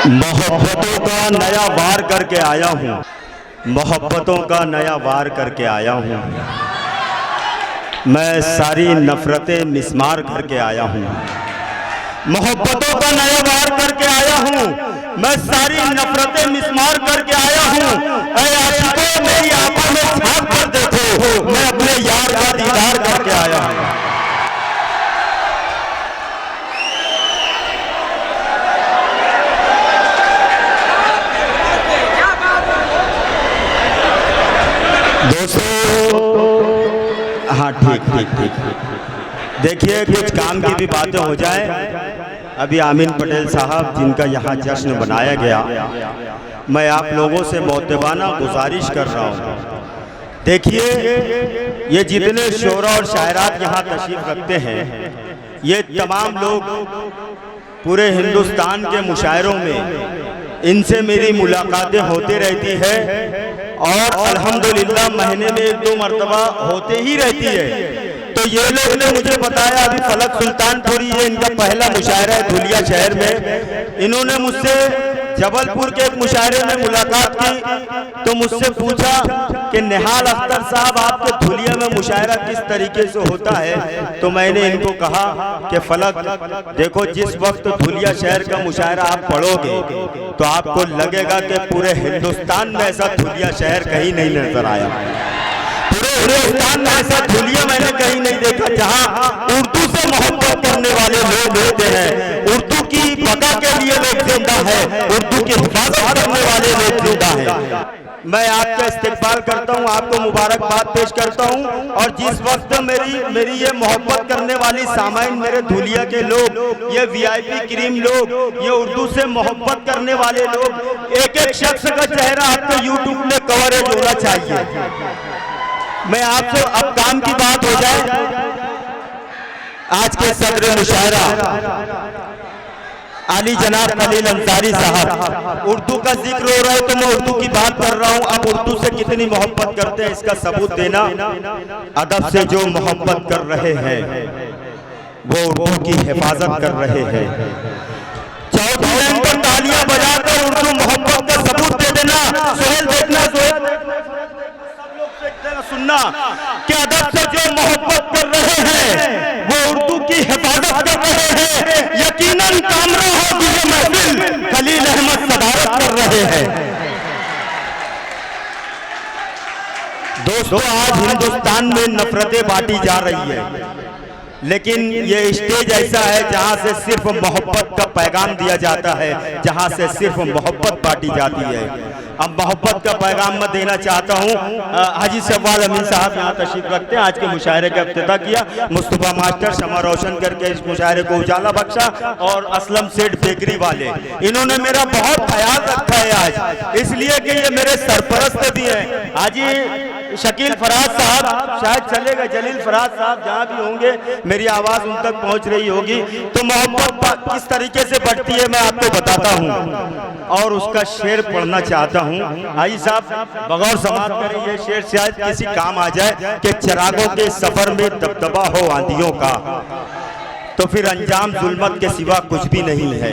मोहब्बतों का नया वार करके आया हूँ, मोहब्बतों का नया वार करके आया हूँ। मैं सारी नफरतें मिस्मार करके आया हूँ। मोहब्बतों का नया वार करके आया हूँ, मैं सारी नफरतें मिस्मार करके आया हूँ। ऐ आशिकों मेरी आंखों में झांक कर देखो, मैं अपने यार का दीदार करके आया हूँ। दोस्तों हाँ ठीक। देखिए कुछ काम की भी बातें हो जाए। अभी आमीन पटेल साहब जिनका यहाँ जश्न बनाया गया, मैं आप लोगों से मोहतबाना गुजारिश कर रहा हूँ। देखिए ये जितने शोरा और शायरात यहाँ तशरीफ रखते हैं, ये तमाम लोग पूरे हिंदुस्तान के मुशायरों में इनसे मेरी मुलाकातें होती रहती है और अल्हम्दुलिल्लाह महीने में 1-2 मरतबा होते ही रहती है। तो ये लोग ने मुझे बताया अभी फलक सुल्तानपुरी ये इनका पहला मुशायरा है धुलिया शहर में। इन्होंने मुझसे जबलपुर के एक मुशायरे में मुलाकात की तो मुझसे पूछा कि निहाल अख्तर साहब आपके धुलिया में मुशायरा किस तरीके से होता है। तो मैंने इनको कहा कि फलक देखो, जिस वक्त धुलिया शहर का मुशायरा आप पढ़ोगे तो आपको लगेगा कि पूरे हिंदुस्तान में ऐसा धुलिया शहर कहीं नहीं नजर आया। पूरे हिंदुस्तान में ऐसा धुलिया मैंने कहीं नहीं देखा जहां उर्दू से मोहब्बत करने वाले लोग होते हैं, उर्दू की बका के लिए लोग जिंदा है, उर्दू की हिफाजत करने वाले लोग जिंदा है। मैं आपका इस्तेकबाल करता हूं, आपको मुबारकबाद पेश करता हूं। और जिस वक्त मेरी ये मोहब्बत करने वाली सामाइन मेरे धुलिया के लोग, ये VIP क्रीम लोग, ये उर्दू से मोहब्बत करने वाले लोग, एक शख्स का चेहरा आपको YouTube में कवरेज होना चाहिए। मैं आपसे अब काम की बात हो जाए। आज के सदर मुशायरा आली जनाब खलील अंसारी साहब, उर्दू का जिक्र हो रहा है तो मैं उर्दू की बात कर रहा हूँ। अब उर्दू से कितनी मोहब्बत करते हैं इसका सबूत देना। अदब से जो मोहब्बत कर रहे हैं वो उर्दू की हिफाजत कर रहे हैं। चौथी लाइन पर तालियां बजाकर उर्दू मोहब्बत का सबूत दे देना। सोहेल देखना, सोहेल सुनना कि अदब से जो मोहब्बत कर रहे हैं वो उर्दू की हिफाजत कर रहे हैं। यकीनन कामरा होगी ये महफिल, खलील अहमद सदारत कर रहे हैं। दोस्तों आज हिंदुस्तान में नफरतें बांटी जा रही है, लेकिन ये स्टेज ऐसा है जहां से सिर्फ मोहब्बत का पैगाम दिया जाता है, जहां से सिर्फ मोहब्बत बांटी जाती है। अब मोहब्बत का पैगाम मैं देना चाहता हूं। हाजी शव्वाल अमीन साहब यहाँ तशरीफ रखते हैं, आज के मुशायरे का इफ्तिताह किया। मुस्तफा मास्टर शमा रोशन करके इस मुशायरे को उजाला बख्शा और असलम सेठ बेकरी वाले, इन्होंने मेरा बहुत ख्याल रखा है आज, इसलिए कि ये मेरे सरपरस्त भी हैं। हाजी शकील फराज साहब शायद चले गए, जलील फराज साहब जहाँ भी होंगे मेरी आवाज़ उन तक पहुँच रही होगी। तो मोहब्बत किस तरीके से बढ़ती है मैं आपको बताता हूँ और उसका शेर पढ़ना चाहता हूँ। आई साहब बगौर समाप्त करें, ये शेर शायद किसी काम आ जाए कि चिरागों के सफर में दबदबा हो आंधियों का, तो फिर अंजाम जुल्मत के सिवा कुछ भी नहीं है।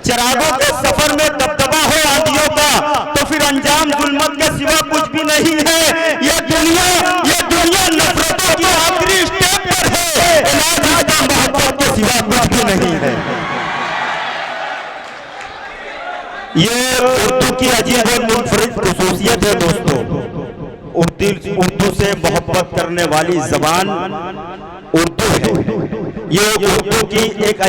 चिरागों के सफर में दबदबा हो आंधियों का, तो फिर अंजाम जुल्मत के सिवा कुछ भी नहीं है। ये दुनिया नफरतों की आखिरी स्टेप पर है, इलाज मोहब्बत के सिवा कुछ भी नहीं है। ये उर्दू की अजीब और मुनफरिद खुसूसियत है दोस्तों। उर्दू से मोहब्बत करने वाली जबान उर्दू है। ये उर्दू की एक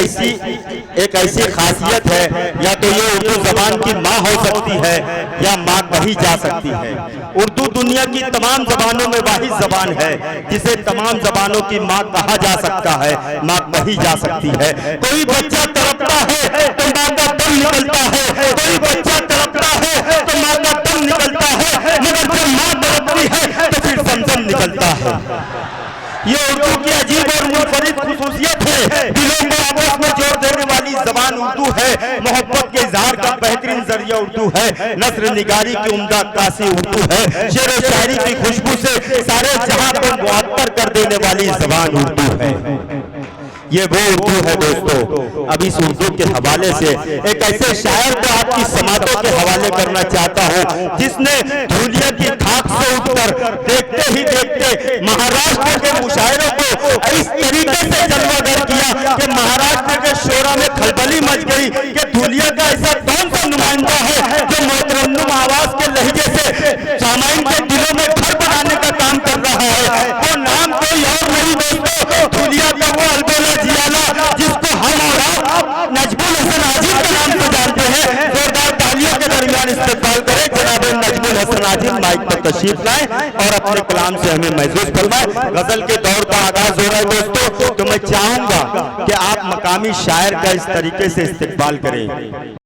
ऐसी खासियत है, या तो ये उर्दू जबान की माँ हो सकती है या माँ कही जा सकती है। उर्दू दुनिया की तमाम जबानों में वाहिद जबान है जिसे तमाम जबानों की माँ कहा जा सकता है, माँ कही जा सकती है। कोई बच्चा तड़पता है तो माँ का दम निकलता है, कोई बच्चा तड़पता है तो माँ का दम निकलता है, मगर जब माँ तड़पती है तो फिर समझम निकलता है। ये उर्दू की अजीब और मुनफरिद खुसूसियत है। दिलों को आपस में जोड़ देने वाली जबान उर्दू है। मोहब्बत के इजहार का बेहतरीन जरिया उर्दू है। नस्र निगारी की उम्दा कासी उर्दू है। शेर व शायरी की खुशबू से सारे जहां को मुअत्तर कर देने वाली जबान उर्दू है। ये वो उर्दू है दोस्तों। अब इस उर्दू के हवाले से एक ऐसे शायर को आपकी समातों के हवाले करना चाहता हूँ जिसने धूलिया की खाक से उठकर देखते ही देखते महाराष्ट्र के मुशायरों को इस तरीके से जलवागर किया कि महाराष्ट्र के शोरा में खलबली मच गई कि धूलिया का ऐसा कौन सा नुमाइंदा है जो मोतरन्नुम आवाज के लहजे से सामाइन के दिलों में घर बनाने का काम कर रहा है। वो नाम कोई और नहीं दोस्तों, धूलिया का वो अलबेला जियाला जिसको हम और आप नजमुल हसन आजिम के नाम से जानते हैं। जोरदार तालियों के दरमियान इस्तेमाल करें जनाब नजमुल हसन आजिम माइक पर तशरीफ लाएं और अपने कलाम से हमें महसूस फरमाएं। गजल के दौर का आगाज हो रहा है दोस्तों, तो मैं चाहूंगा कि आप मकामी शायर का इस तरीके से इस्तेमाल करें।